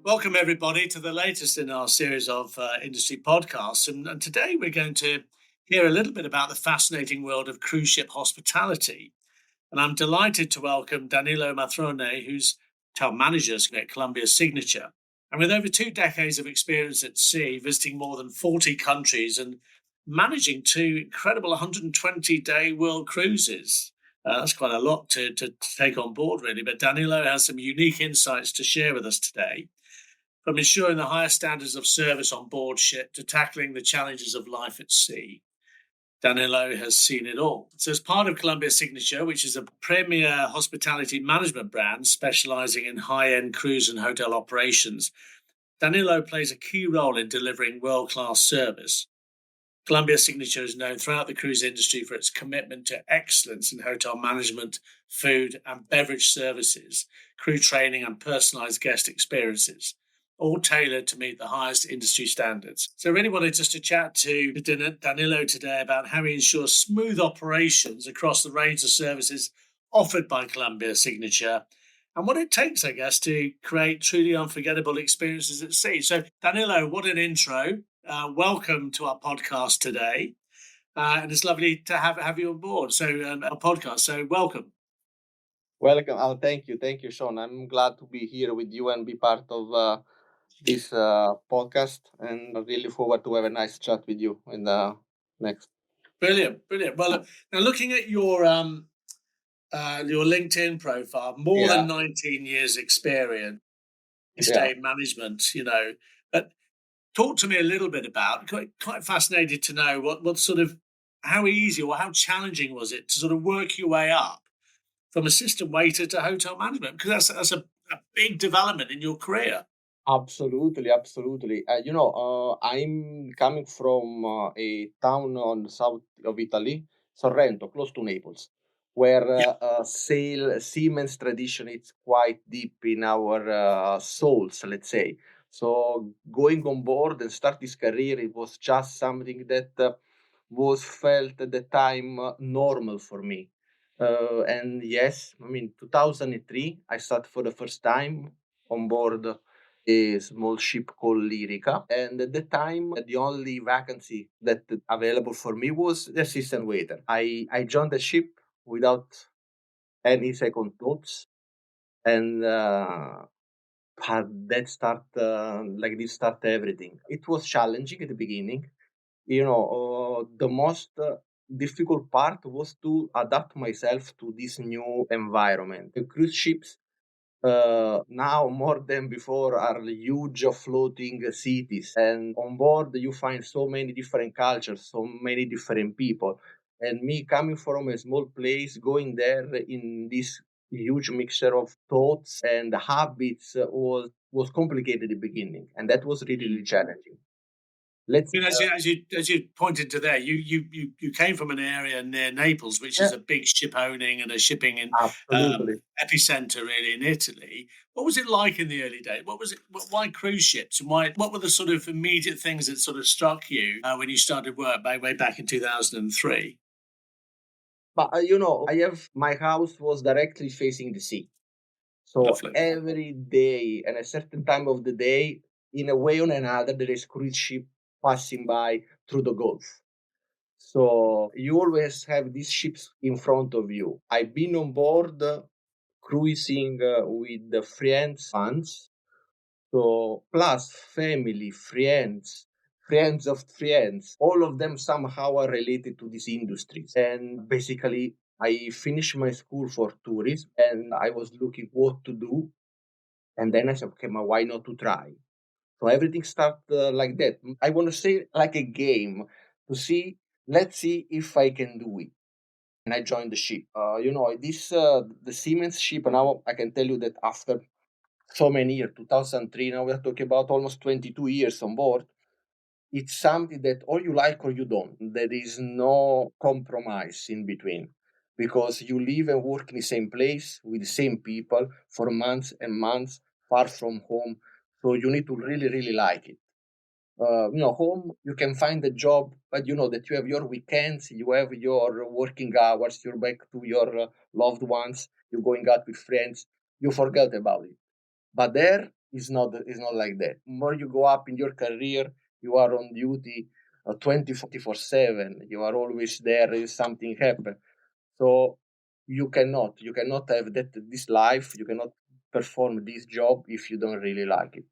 Welcome, everybody, to the latest in our series of industry podcasts. And today we're going to hear a little bit about the fascinating world of cruise ship hospitality. And I'm delighted to welcome Danilo Matrone, who's hotel manager at Columbia Signature. And with over 2 decades of experience at sea, visiting more than 40 countries and managing 2 incredible 120-day world cruises. That's quite a lot to take on board, really. But Danilo has some unique insights to share with us today, from ensuring the highest standards of service on board ship to tackling the challenges of life at sea. Danilo has seen it all. So as part of Columbia Signature, which is a premier hospitality management brand specializing in high-end cruise and hotel operations, Danilo plays a key role in delivering world-class service. Columbia Signature is known throughout the cruise industry for its commitment to excellence in hotel management, food and beverage services, crew training and personalized guest experiences, all tailored to meet the highest industry standards. So I really wanted just to chat to Danilo today about how he ensures smooth operations across the range of services offered by Columbia Signature and what it takes, I guess, to create truly unforgettable experiences at sea. So Danilo, what an intro. Welcome to our podcast today. And it's lovely to have you on board. So our podcast. So welcome. Welcome. Oh, thank you. Thank you, Sean. I'm glad to be here with you and be part of this podcast. And I really forward to have a nice chat with you in the next. Brilliant. Well, now looking at your LinkedIn profile, more than 19 years experience in estate management, but talk to me a little bit about, quite fascinated to know what sort of, how easy or how challenging was it to sort of work your way up from assistant waiter to hotel management? Because that's a big development in your career. Absolutely. I'm coming from a town on the south of Italy, Sorrento, close to Naples, where seamen's tradition is quite deep in our souls, let's say. So going on board and start this career, it was just something that was felt at the time normal for me. And yes, 2003, I started for the first time on board a small ship called Lyrica. And at the time, the only vacancy that available for me was the assistant waiter. I joined the ship without any second thoughts. And this start everything. It was challenging at the beginning. The most difficult part was to adapt myself to this new environment. The cruise ships now more than before are huge floating cities, and on board you find so many different cultures, so many different people. And me coming from a small place, going there in this huge mixture of thoughts and habits was complicated at the beginning, and that was really challenging. As you pointed to there, you came from an area near Naples, which is a big ship owning and a shipping epicenter really in Italy. What was it like in the early days? Why cruise ships, and what were the sort of immediate things that sort of struck you when you started work way back in 2003? But my house was directly facing the sea. So Lovely. Every day and a certain time of the day, in a way or another, there is cruise ship passing by through the Gulf. So you always have these ships in front of you. I've been on board cruising with the friends, fans, so plus family, friends of friends, all of them somehow are related to these industries. And basically, I finished my school for tourism and I was looking what to do. And then I said, okay, why not to try? So everything started like that. I want to say like a game to see, let's see if I can do it. And I joined the ship. The Siemens ship, now I can tell you that after so many years, 2003, now we're talking about almost 22 years on board. It's something that or you like or you don't. There is no compromise in between because you live and work in the same place with the same people for months and months, far from home. So you need to really, really like it. Home, you can find a job, but you know that you have your weekends, you have your working hours, you're back to your loved ones, you're going out with friends, you forget about it. But there, is not like that. The more you go up in your career, you are on duty 24/7. You are always there if something happen. So you cannot have this life. You cannot perform this job if you don't really like it.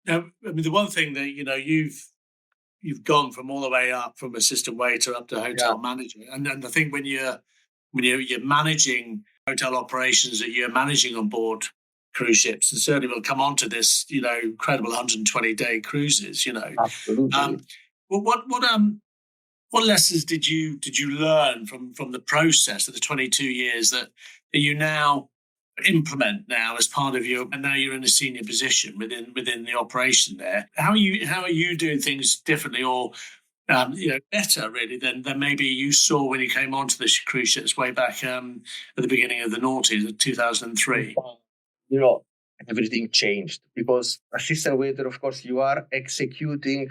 Now, I mean, the one thing that you've gone from all the way up from assistant waiter up to Yeah, hotel manager, and then I think when you're managing hotel operations that you're managing on board cruise ships, and certainly we'll come on to this, incredible 120-day cruises. absolutely. Um, well, what lessons did you learn from the process of the 22 years that you now implement now as part of your, and now you're in a senior position within the operation there? How are you doing things differently, or better really than maybe you saw when you came onto the cruise ships way back at the beginning of the noughties, 2003? You know, everything changed because assistant waiter, of course, you are executing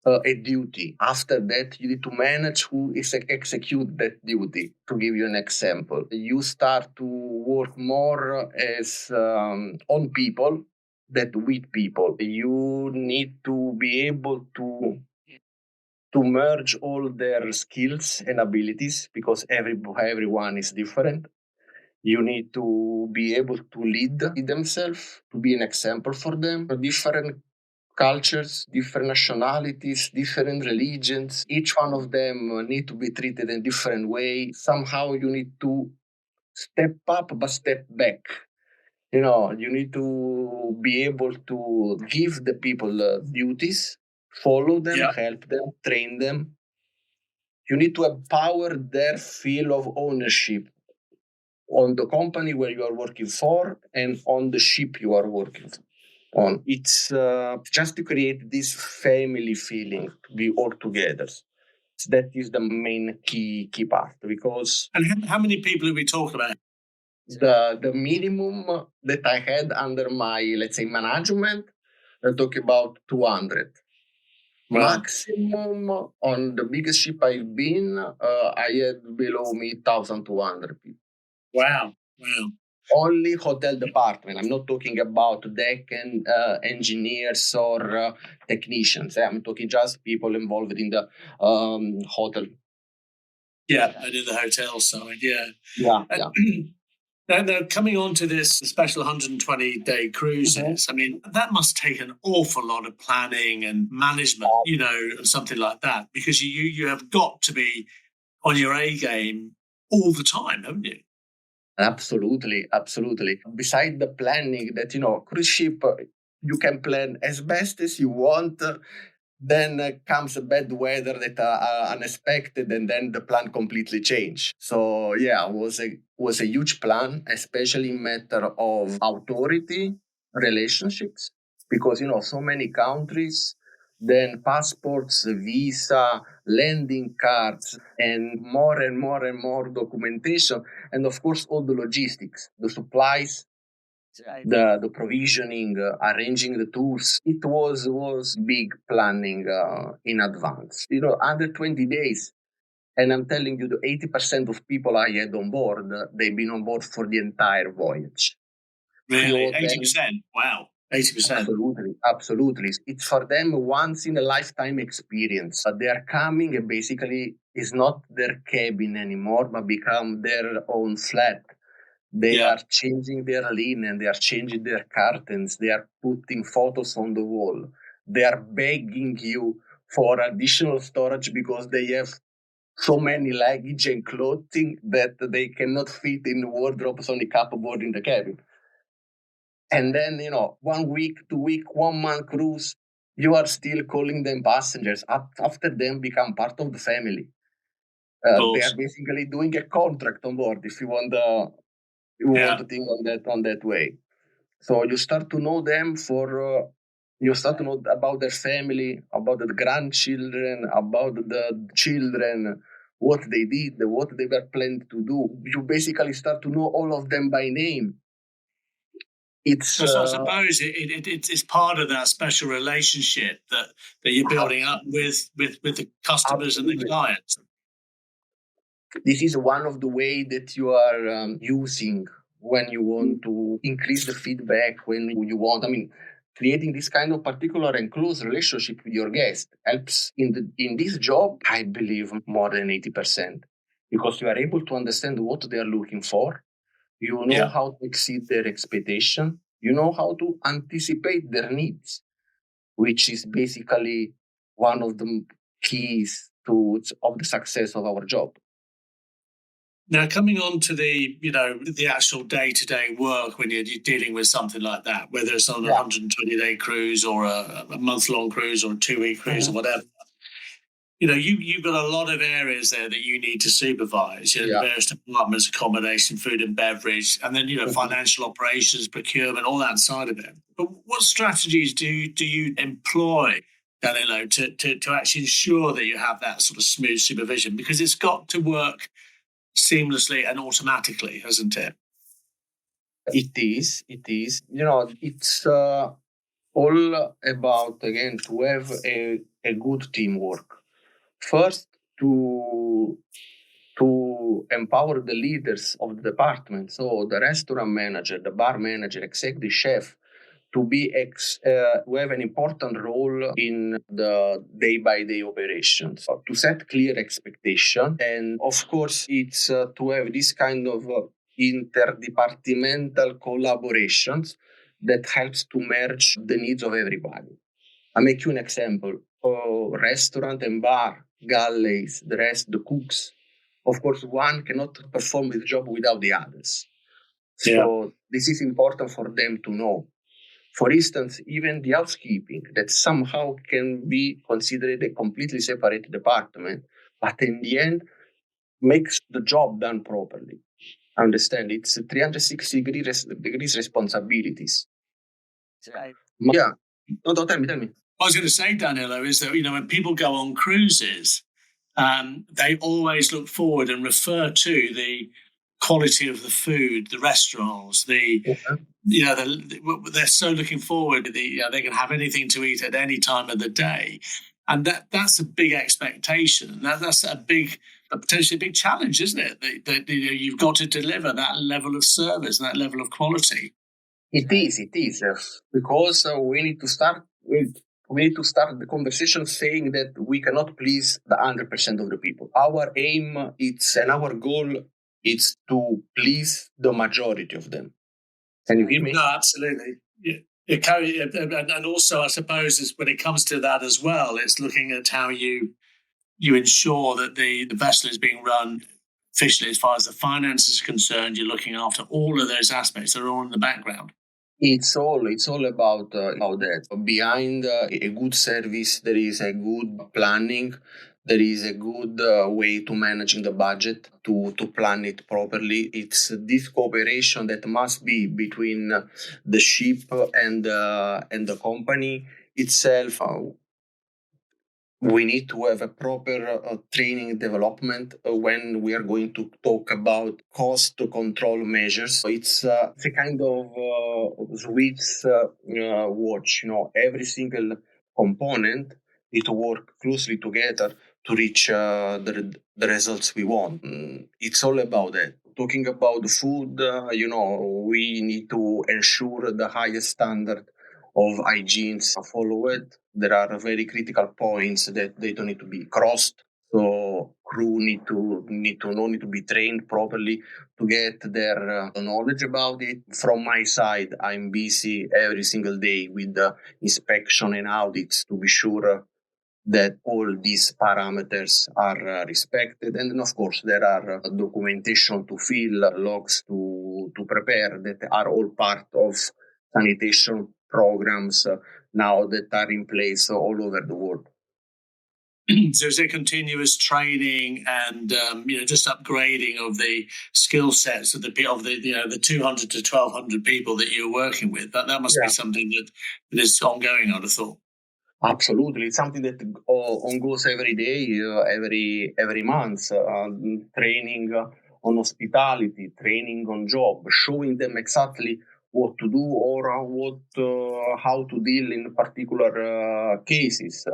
a duty. After that, you need to manage who is execute that duty. To give you an example, you start to work more as on people than with people. You need to be able to merge all their skills and abilities because everyone is different. You need to be able to lead themselves, to be an example for them. Different cultures, different nationalities, different religions. Each one of them need to be treated in a different way. Somehow you need to step up but step back. You need to be able to give the people duties, follow them, Yeah, help them, train them. You need to empower their feel of ownership on the company where you are working for and on the ship you are working on. It's just to create this family feeling to be all together. That is the main key part because and how many people are we talking about? the minimum that I had under my, let's say, management, I talk about 200. Well, Maximum on the biggest ship I've been, I had below me 1,200 people. wow, wow. Only hotel department. I'm not talking about deck and engineers or technicians. I'm talking just people involved in the hotel. Yeah, I did the hotel side. Yeah. Yeah, And yeah. now, coming on to this special 120-day Mhm. cruises, I mean, that must take an awful lot of planning and management, and something like that, because you have got to be on your A game all the time, haven't you? Absolutely, absolutely. Beside the planning that, cruise ship, you can plan as best as you want. Then comes a bad weather that unexpected, and then the plan completely changed. So yeah, was a huge plan, especially in matter of authority relationships, because so many countries, then passports, visa, landing cards, and more documentation, and of course all the logistics, the supplies, the provisioning, arranging the tours. It was big planning in advance. Under 20 days, and I'm telling you, the 80% of people I had on board, they've been on board for the entire voyage. Few Really, of them, 80%. Wow, 80%. absolutely, absolutely. It's for them once in a lifetime experience. They are coming and basically it's not their cabin anymore, but become their own flat. They Yeah, are changing their linen, they are changing their curtains, they are putting photos on the wall. They are begging you for additional storage because they have so many luggage and clothing that they cannot fit in wardrobes on the cupboard in the cabin. And then, 1 week, 2 week, 1 month cruise, you are still calling them passengers. After them become part of the family. of They are course. basically doing a contract on board if you want Yeah. to think on that way. So you start to know them you start to know about their family, about the grandchildren, about the children, what they did, what they were planning to do. You basically start to know all of them by name. It's So I suppose it's part of that special relationship that you're building up with the customers and the absolutely. clients. This is one of the way that you are using when you want to increase the feedback, when you want, creating this kind of particular and close relationship with your guest helps in this job, I believe, more than 80%, because you are able to understand what they are looking for. You know Yeah. how to exceed their expectation. You know how to anticipate their needs, which is basically one of the keys of the success of our job. Now, coming on to the actual day-to-day work when you're dealing with something like that, whether it's on a 120-day cruise or a month-long cruise or a 2-week cruise or whatever, you've got a lot of areas there that you need to supervise. The various departments, accommodation, food and beverage, and then financial operations, procurement, all that side of it. But what strategies do you employ, Danilo, to actually ensure that you have that sort of smooth supervision? Because it's got to work seamlessly and automatically, hasn't it? It is. It's all about, again, to have a good teamwork. First, to empower the leaders of the department, so the restaurant manager, the bar manager, executive chef, to have an important role in the day-by-day operations, so to set clear expectation. And of course, it's to have this kind of interdepartmental collaborations that helps to merge the needs of everybody. I'll make you an example. Restaurant and bar, galleys, the rest, the cooks. Of course, one cannot perform the job without the others. So this is important for them to know. For instance, even the housekeeping, that somehow can be considered a completely separate department, but in the end makes the job done properly. Understand? It's 360 degrees responsibilities. Right. Yeah. No, tell me. I was going to say, Danilo, is that, when people go on cruises, they always look forward and refer to the quality of the food, the restaurants, they're so looking forward. They can have anything to eat at any time of the day, and that's a big expectation. That's a potentially big challenge, isn't it? That you've got to deliver that level of service and that level of quality. It is, because we need to start. We need to start the conversation saying that we cannot please the 100% of the people. Our aim and our goal is to please the majority of them. Can you hear me? No, absolutely. Yeah. And also, I suppose, is when it comes to that as well, it's looking at how you ensure that the vessel is being run efficiently as far as the finance is concerned. You're looking after all of those aspects that are all in the background. It's all about that. Behind a good service, there is a good planning. There is a good way to managing the budget, to plan it properly. It's this cooperation that must be between the ship and the company itself. We need to have a proper training development when we are going to talk about cost control measures. It's a kind of Swiss watch. Every single component need to work closely together to reach the results we want. It's all about that. Talking about the food, we need to ensure the highest standard of hygiene followed. There are very critical points that they don't need to be crossed. So crew need to be trained properly to get their knowledge about it. From my side, I'm busy every single day with the inspection and audits to be sure that all these parameters are respected. And then, of course, there are documentation to fill, logs to prepare, that are all part of sanitation programs now that are in place all over the world. So is there continuous training and just upgrading of the skill sets of the 200 to 1,200 people that you're working with? That must be something that is ongoing, I'd have thought. Absolutely, it's something that goes every day, every month. Training on hospitality, training on job, showing them exactly what to do or how to deal in particular cases.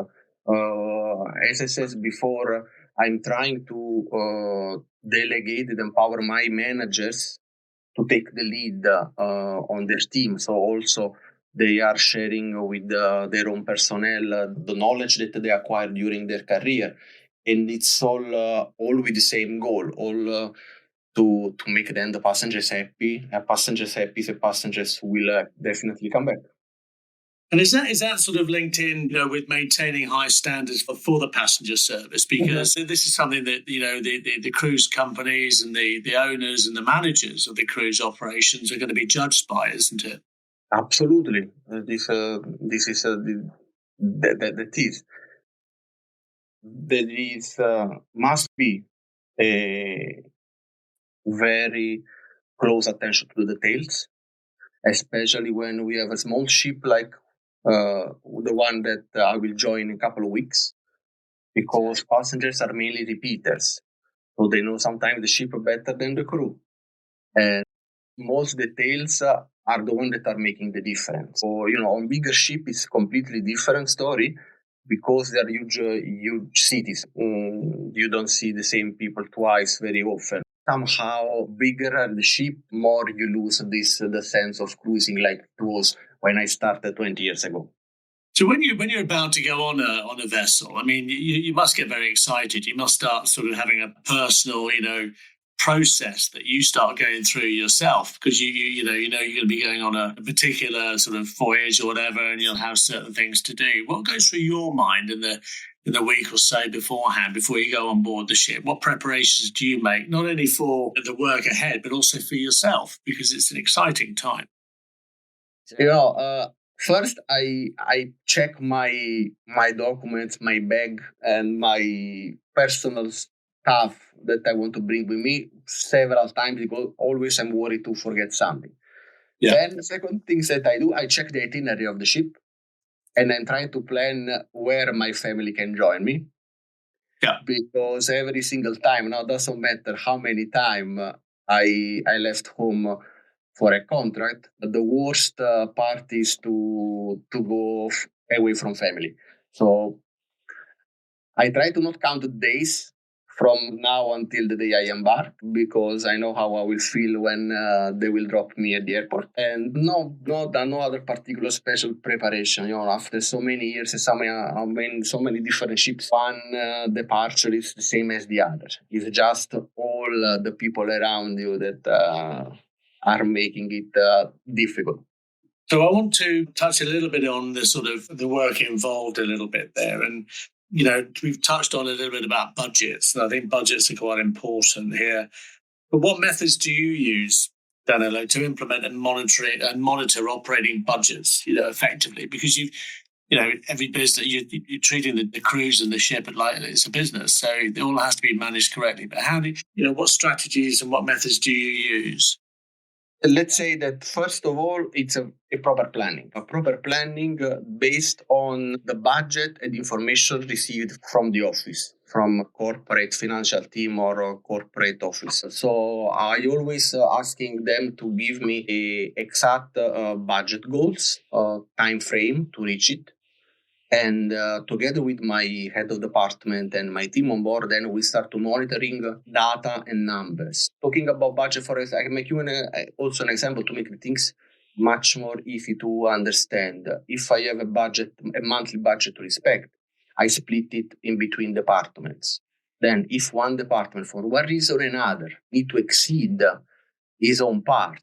As I said before, I'm trying to delegate and empower my managers to take the lead on their team. So also they are sharing with their own personnel the knowledge that they acquired during their career, and it's all with the same goal, all to make then the passengers happy. Passengers happy, the passengers will definitely come back. And is that sort of linked in, with maintaining high standards for the passenger service? Because this is something that the cruise companies and the owners and the managers of the cruise operations are going to be judged by, isn't it? Absolutely, this is that is there is must be a very close attention to the details, especially when we have a small ship like the one that I will join in a couple of weeks, because passengers are mainly repeaters. So they know sometimes the ship better than the crew. And most details are the ones that are making the difference. So, on bigger ship, it's completely different story because they are huge cities. You don't see the same people twice very often. Somehow, bigger are the ship, more you lose the sense of cruising like it was when I started 20 years ago. So when you're about to go on a vessel, I mean, you must get very excited. You must start sort of having a personal, process that you start going through yourself, because you're going to be going on a particular sort of voyage or whatever, and you'll have certain things to do. What goes through your mind in the week or so beforehand, before you go on board the ship? What preparations do you make, not only for the work ahead, but also for yourself, because it's an exciting time? First, I check my documents, my bag, and my personal stuff that I want to bring with me several times, because always I'm worried to forget something. Yeah. Then the second things that I do, I check the itinerary of the ship, and I'm trying to plan where my family can join me. Yeah. Because every single time, now doesn't matter how many time I left home for a contract, the worst part is to go away from family. So I try to not count the days from now until the day I embark, because I know how I will feel when they will drop me at the airport. And no other particular special preparation. After so many years, so many different ships, one departure is the same as the other. It's just all the people around you that are making it difficult. So I want to touch a little bit on the sort of the work involved a little bit there. And, we've touched on a little bit about budgets, and I think budgets are quite important here. But what methods do you use, Danilo, to implement and monitor operating budgets, effectively? Because every business, you're treating the cruise and the ship like it's a business, so it all has to be managed correctly. But what strategies and what methods do you use? Let's say that first of all, it's a proper planning. A proper planning based on the budget and information received from the office, from corporate financial team or a corporate office. So I always asking them to give me a exact budget goals, time frame to reach it. And together with my head of department and my team on board, then we start to monitoring data and numbers. Talking about budget, for example, I can make you also an example to make things much more easy to understand. If I have a monthly budget to respect, I split it in between departments. Then if one department, for one reason or another, need to exceed his own part,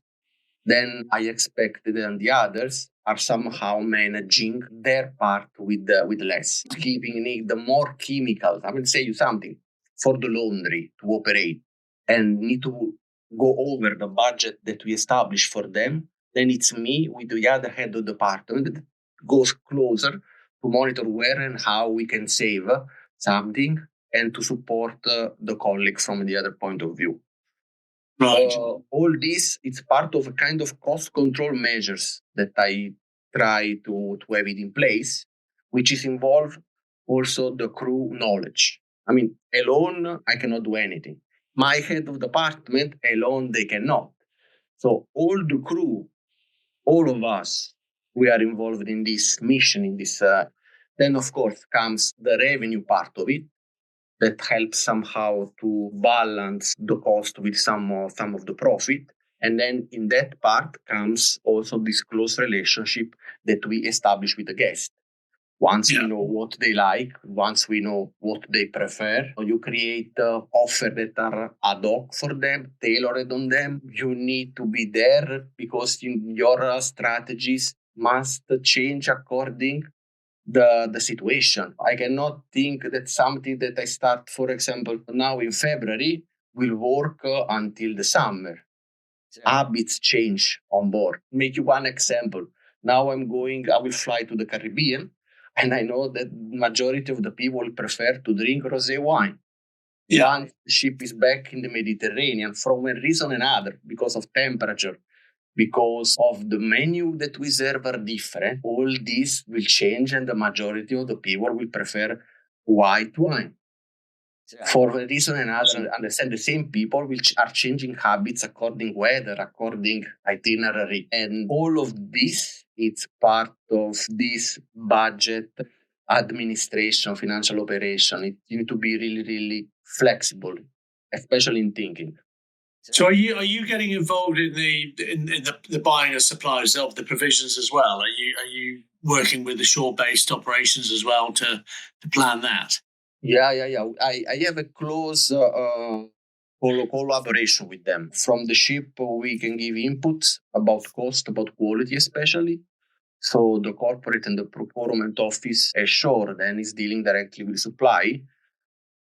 then I expect that the others are somehow managing their part with less, keeping need more chemicals. I will say you something for the laundry to operate, and need to go over the budget that we established for them. Then it's me with the other head of the department that goes closer to monitor where and how we can save something, and to support the colleague from the other point of view. Right. All this, it's part of a kind of cost control measures that I try to have it in place, which is involve also the crew knowledge. I mean, alone, I cannot do anything. My head of department, alone, they cannot. So all the crew, all of us, we are involved in this mission, in this. Then, of course, comes the revenue part of it, that helps somehow to balance the cost with some of the profit. And then in that part comes also this close relationship that we establish with the guest. Once we know what they like, once we know what they prefer, you create offers that are ad hoc for them, tailored on them. You need to be there because your strategies must change according the situation. I cannot think that something that I start, for example, now in February will work until the summer. Habits change on board. Make you one example. Now I will fly to the Caribbean, and I know that majority of the people prefer to drink rosé wine. Once the ship is back in the Mediterranean, from a reason or another, because of temperature, because of the menu that we serve are different, all this will change, and the majority of the people will prefer white wine. For a reason or another, understand the same people which are changing habits according weather, according itinerary, and all of this it's part of this budget administration, financial operation. You need to be really, really flexible, especially in thinking. So are you getting involved in the buying of supplies of the provisions as well? Are you working with the shore-based operations as well to plan that? Yeah. I have a close collaboration with them. From the ship, we can give inputs about cost, about quality, especially. So the corporate and the procurement office ashore then is dealing directly with supply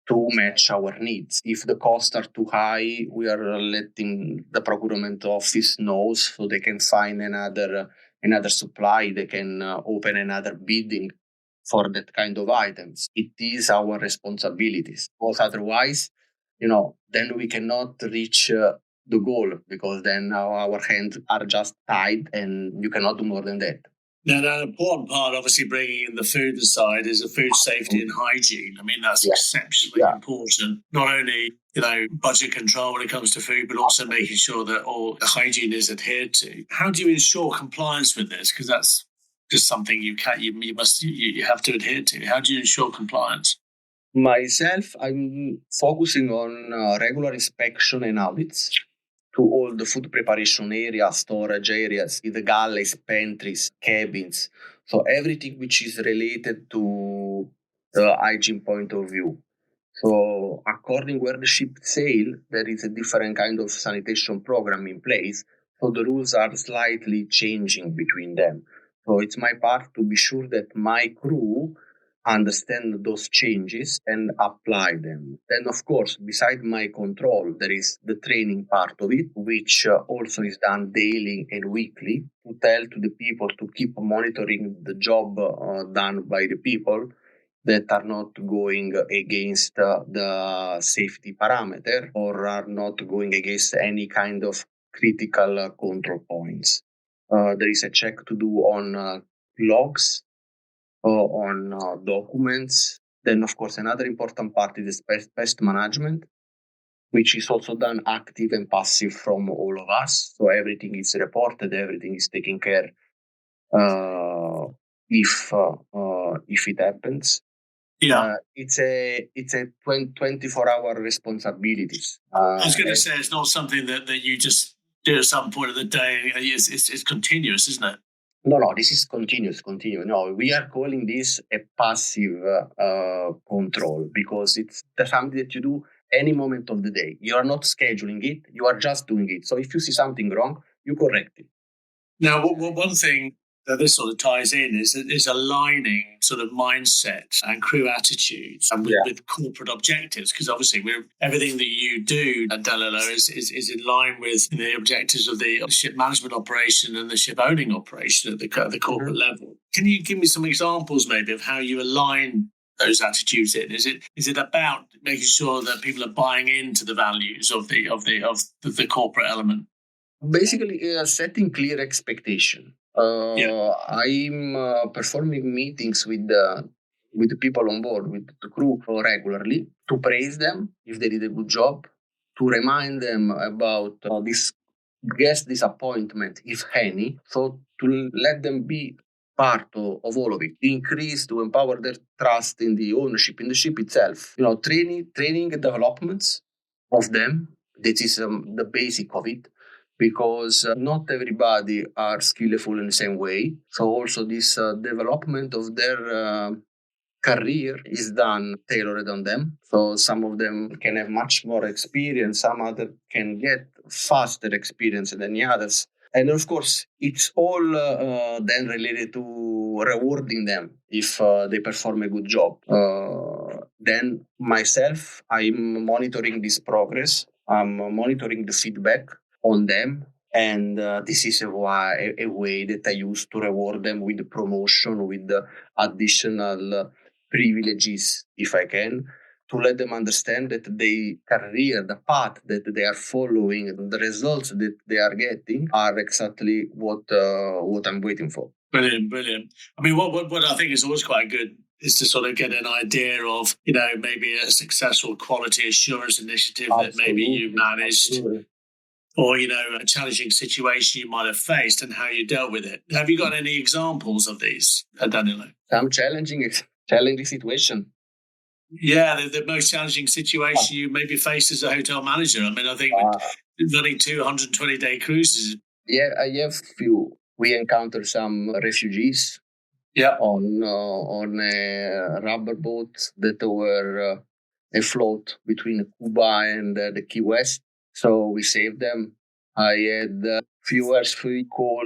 to match our needs. If the costs are too high, we are letting the procurement office know so they can find another supply. They can open another bidding for that kind of items. It is our responsibilities. Because otherwise, then we cannot reach the goal because then our hands are just tied and you cannot do more than that. Now, an important part, obviously, bringing in the food aside, is the food safety and hygiene. I mean, that's exceptionally important. Not only, budget control when it comes to food, but also making sure that all the hygiene is adhered to. How do you ensure compliance with this? Because that's just something you have to adhere to. How do you ensure compliance? Myself, I'm focusing on regular inspection and audits to all the food preparation areas, storage areas, the galleys, pantries, cabins. So everything which is related to the hygiene point of view. So according where the ship sail, there is a different kind of sanitation program in place. So the rules are slightly changing between them. So it's my part to be sure that my crew understand those changes and apply them. Then, of course, beside my control, there is the training part of it, which also is done daily and weekly to tell to the people to keep monitoring the job done by the people that are not going against the safety parameter or are not going against any kind of critical control points. There is a check to do on logs, on documents. Then, of course, another important part is pest management, which is also done active and passive from all of us. So everything is reported, everything is taken care if it happens. It's a 24-hour responsibilities. I was going to say it's not something that you just do at some point of the day. It's continuous, isn't it? No, this is continuous. No, we are calling this a passive control because it's something that you do any moment of the day. You are not scheduling it, you are just doing it. So if you see something wrong, you correct it. Now, one thing that this sort of ties in is aligning sort of mindset and crew attitudes and with corporate objectives, because obviously everything that you do at Danilo is in line with the objectives of the ship management operation and the ship owning operation at the corporate level. Can you give me some examples maybe of how you align those attitudes in? Is it about making sure that people are buying into the values of the corporate element? Basically, setting clear expectation. I'm performing meetings with the people on board, with the crew regularly to praise them if they did a good job, to remind them about this guest disappointment, if any, so to let them be part of all of it, increase to empower their trust in the ownership, in the ship itself. Training developments of them. This is the basic of it. because not everybody are skillful in the same way. So also this development of their career is done tailored on them. So some of them can have much more experience, some other can get faster experience than the others. And of course, it's all then related to rewarding them if they perform a good job. Then myself, I'm monitoring this progress. I'm monitoring the feedback on them. And this is a way that I use to reward them with the promotion, with the additional privileges, if I can, to let them understand that the career, the path that they are following, the results that they are getting are exactly what I'm waiting for. Brilliant, brilliant. I mean, what I think is always quite good is to sort of get an idea of, maybe a successful quality assurance initiative that maybe you managed. Absolutely. Or, a challenging situation you might have faced and how you dealt with it. Have you got any examples of these, Danilo? Some challenging situation. Yeah, the most challenging situation you maybe faced as a hotel manager. I mean, I think running 220-day cruises. Yeah, I have few. We encountered some refugees. Yeah. On a rubber boat that were afloat between Cuba and the Key West. So we saved them. I had few free call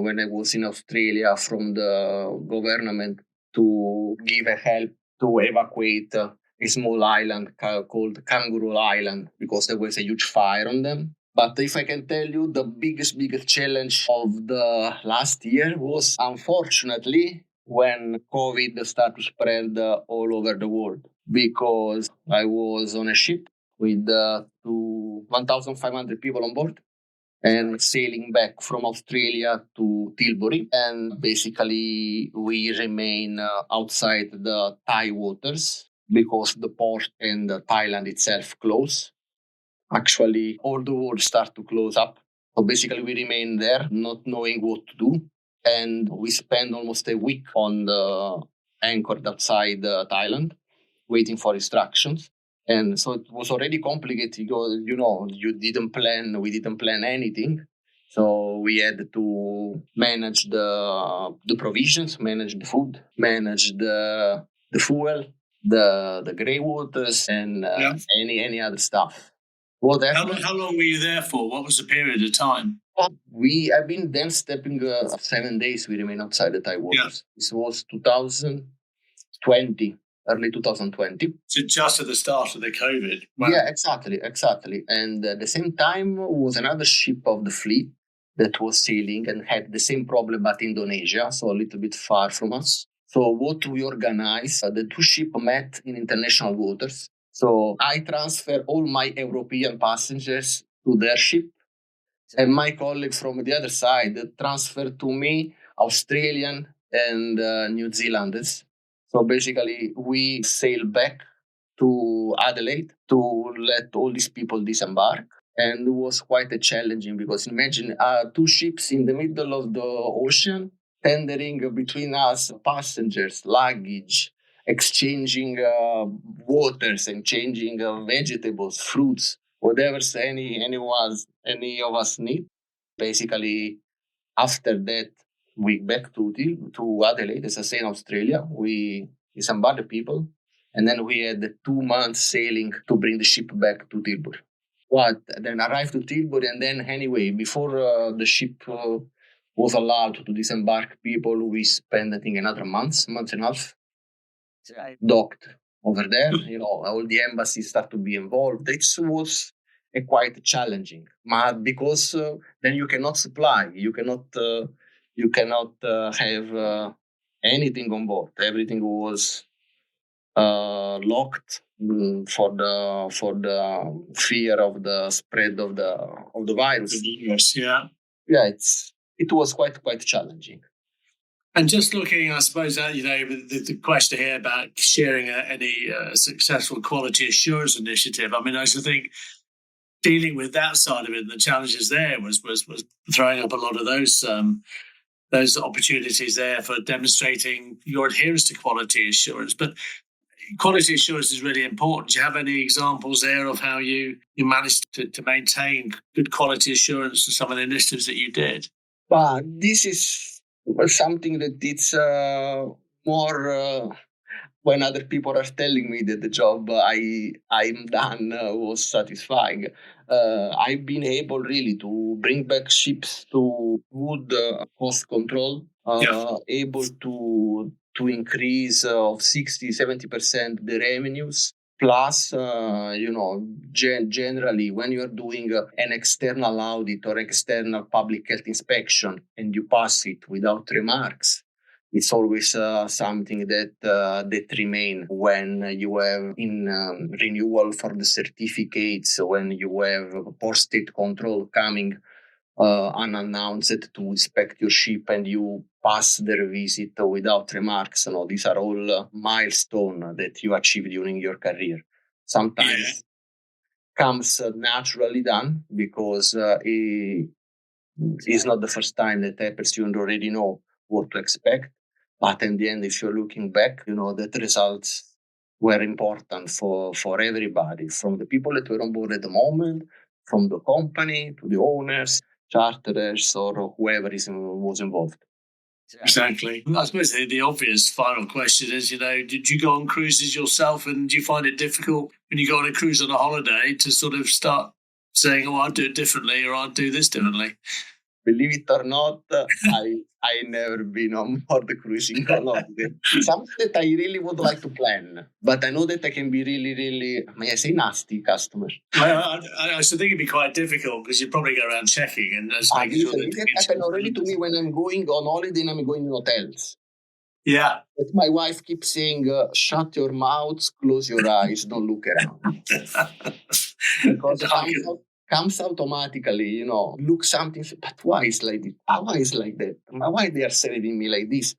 when I was in Australia from the government to give a help to evacuate a small island called Kangaroo Island because there was a huge fire on them. But if I can tell you, the biggest challenge of the last year was, unfortunately, when COVID started to spread all over the world. Because I was on a ship with 1,500 people on board and sailing back from Australia to Tilbury. And basically, we remain outside the Thai waters because the port and Thailand itself close. Actually, all the world start to close up. So basically, we remain there, not knowing what to do. And we spend almost a week on the anchored outside Thailand, waiting for instructions. And so it was already complicated because, we didn't plan anything. So we had to manage the provisions, manage the food, manage the fuel, the grey waters, and any other stuff. How long were you there for? What was the period of time? I've been then stepping 7 days. We remain outside the Thai waters. Yeah. This was 2020, early 2020. So just at the start of the COVID. Wow. Yeah, exactly. And at the same time was another ship of the fleet that was sailing and had the same problem, but Indonesia, so a little bit far from us. So what we organized, the two ships met in international waters. So I transfer all my European passengers to their ship, and my colleagues from the other side transfer to me Australian and New Zealanders. So basically, we sail back to Adelaide to let all these people disembark. And it was quite a challenging because imagine two ships in the middle of the ocean, tendering between us passengers, luggage, exchanging waters, exchanging vegetables, fruits, whatever any of us need. Basically, after that, we back to Adelaide, as I say, in Australia. We disembarked the people, and then we had 2 months sailing to bring the ship back to Tilbury. Then arrived to Tilbury, and then anyway, before the ship was allowed to disembark people, we spent, I think, another month and a half docked over there. All the embassies start to be involved. It was quite challenging, because then you cannot supply, you cannot have anything on board. Everything was locked for the fear of the spread of the virus. Yeah, it was quite challenging. And just looking, I suppose, at the question here about sharing any successful quality assurance initiative. I mean, I also think dealing with that side of it, the challenges there was throwing up a lot of those opportunities there for demonstrating your adherence to quality assurance. But quality assurance is really important. Do you have any examples there of how you managed to maintain good quality assurance and some of the initiatives that you did? But this is something that it's more when other people are telling me that the job I'm done was satisfying. I've been able really to bring back ships to good cost control, able to increase of 60-70% the revenues. Plus, generally, when you're doing an external audit or external public health inspection and you pass it without remarks, it's always something that remain when you have in renewal for the certificates, when you have port state control coming unannounced to inspect your ship and you pass their visit without remarks. These are all milestones that you achieve during your career. Sometimes comes naturally done because it's not the first time that happens. You already know what to expect. But in the end, if you're looking back, that results were important for everybody, from the people that were on board at the moment, from the company to the owners, charterers, or whoever was involved. Exactly. I suppose the obvious final question is, did you go on cruises yourself, and do you find it difficult when you go on a cruise on a holiday to sort of start saying, oh, I'll do it differently, or I'll do this differently? Believe it or not, I never been on board the cruising on holiday. Something that I really would like to plan, but I know that I can be really, really, may I say, nasty customer. I should think it'd be quite difficult because you'd probably go around checking and just making sure that it happened already to me when I'm going on holiday and I'm going in hotels. Yeah. But my wife keeps saying, shut your mouth, close your eyes, don't look around. Because comes automatically, look something, but why is like this? Why is like that? Why they are serving me like this?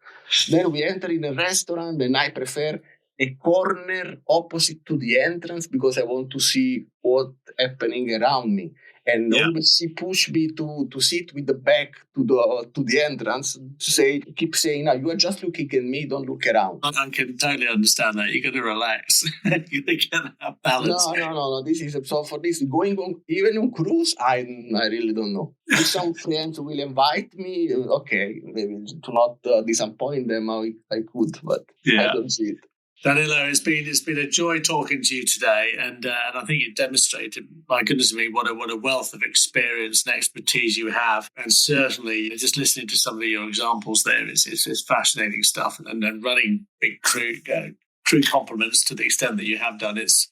Then we enter in a restaurant and I prefer a corner opposite to the entrance because I want to see what's happening around me. And always she push me to sit with the back to the entrance to keep saying, no, you are just looking at me, don't look around. I can totally understand that. You're going to relax. You're going to have balance. No. This is so for this going on even on cruise. I really don't know. If some friends will invite me, okay, maybe to not disappoint them, I could, but I don't see it. Danilo, it's been a joy talking to you today, and I think you demonstrated, my goodness me, what a wealth of experience and expertise you have, and certainly just listening to some of your examples there, it's fascinating stuff, and running big crew compliments to the extent that you have done, it's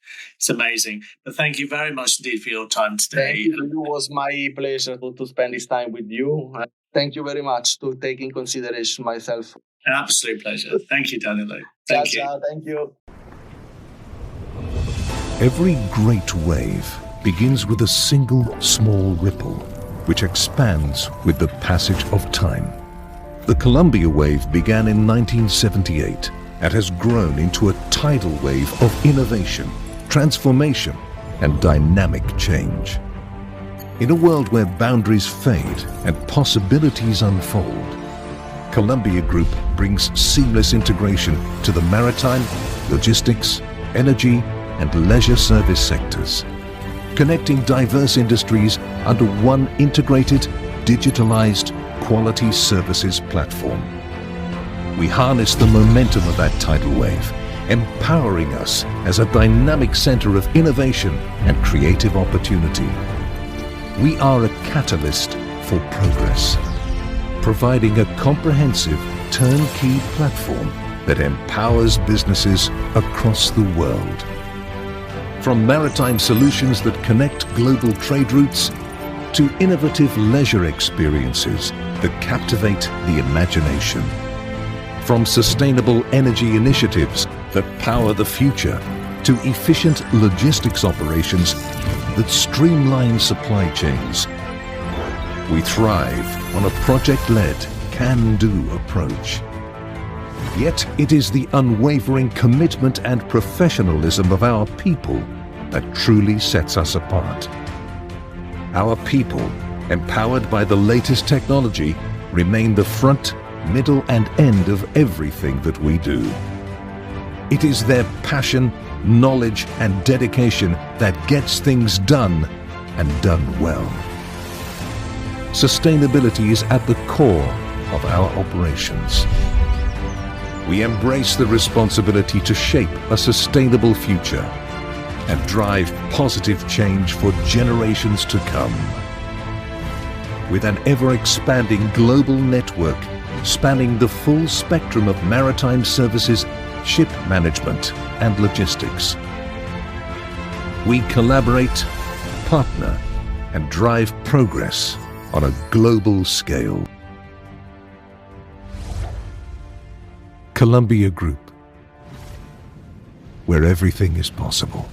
amazing. But thank you very much indeed for your time today. Thank you. It was my pleasure to spend this time with you. Thank you very much to take in consideration myself. An absolute pleasure. Thank you, Danilo. Thank you. Thank you. Every great wave begins with a single small ripple, which expands with the passage of time. The Columbia wave began in 1978 and has grown into a tidal wave of innovation, transformation, and dynamic change. In a world where boundaries fade and possibilities unfold, Columbia Group brings seamless integration to the maritime, logistics, energy, and leisure service sectors, connecting diverse industries under one integrated, digitalized quality services platform. We harness the momentum of that tidal wave, empowering us as a dynamic center of innovation and creative opportunity. We are a catalyst for progress, providing a comprehensive turnkey platform that empowers businesses across the world. From maritime solutions that connect global trade routes to innovative leisure experiences that captivate the imagination. From sustainable energy initiatives that power the future to efficient logistics operations that streamline supply chains. We thrive on a project-led, can-do approach. Yet it is the unwavering commitment and professionalism of our people that truly sets us apart. Our people, empowered by the latest technology, remain the front, middle, and end of everything that we do. It is their passion, knowledge, and dedication that gets things done, and done well. Sustainability is at the core of our operations. We embrace the responsibility to shape a sustainable future and drive positive change for generations to come. With an ever-expanding global network spanning the full spectrum of maritime services, ship management, and logistics, we collaborate, partner, and drive progress on a global scale. Columbia Group, where everything is possible.